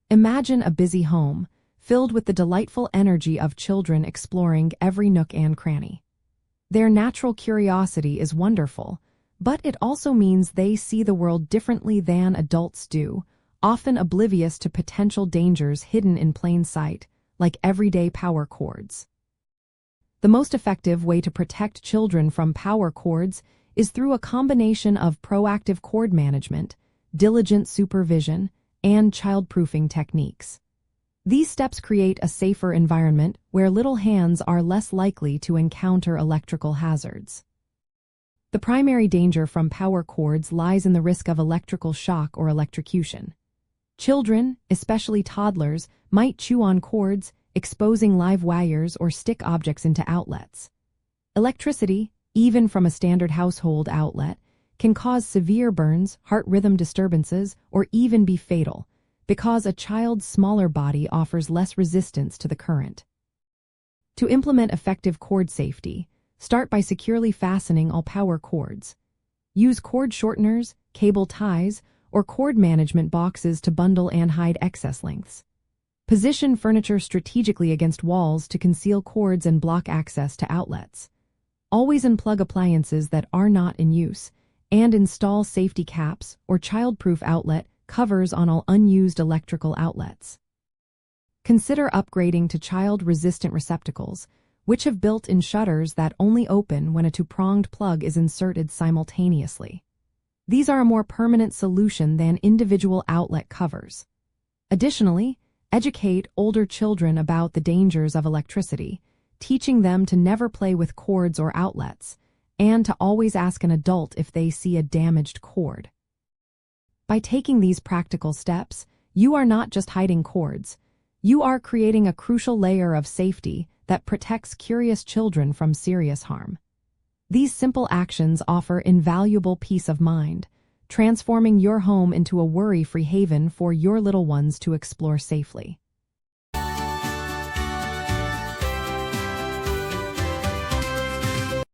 Imagine a busy home, filled with the delightful energy of children exploring every nook and cranny. Their natural curiosity is wonderful, but it also means they see the world differently than adults do, often oblivious to potential dangers hidden in plain sight, like everyday power cords. The most effective way to protect children from power cords is through a combination of proactive cord management, diligent supervision, and childproofing techniques. These steps create a safer environment where little hands are less likely to encounter electrical hazards. The primary danger from power cords lies in the risk of electrical shock or electrocution. Children, especially toddlers, might chew on cords, exposing live wires or stick objects into outlets. Electricity, even from a standard household outlet, can cause severe burns, heart rhythm disturbances, or even be fatal, because a child's smaller body offers less resistance to the current. To implement effective cord safety, start by securely fastening all power cords. Use cord shorteners, cable ties, or cord management boxes to bundle and hide excess lengths. Position furniture strategically against walls to conceal cords and block access to outlets. Always unplug appliances that are not in use, and install safety caps or childproof outlet covers on all unused electrical outlets. Consider upgrading to child-resistant receptacles, which have built-in shutters that only open when a two-pronged plug is inserted simultaneously. These are a more permanent solution than individual outlet covers. Additionally, educate older children about the dangers of electricity, teaching them to never play with cords or outlets, and to always ask an adult if they see a damaged cord. By taking these practical steps, you are not just hiding cords, you are creating a crucial layer of safety that protects curious children from serious harm. These simple actions offer invaluable peace of mind, transforming your home into a worry-free haven for your little ones to explore safely.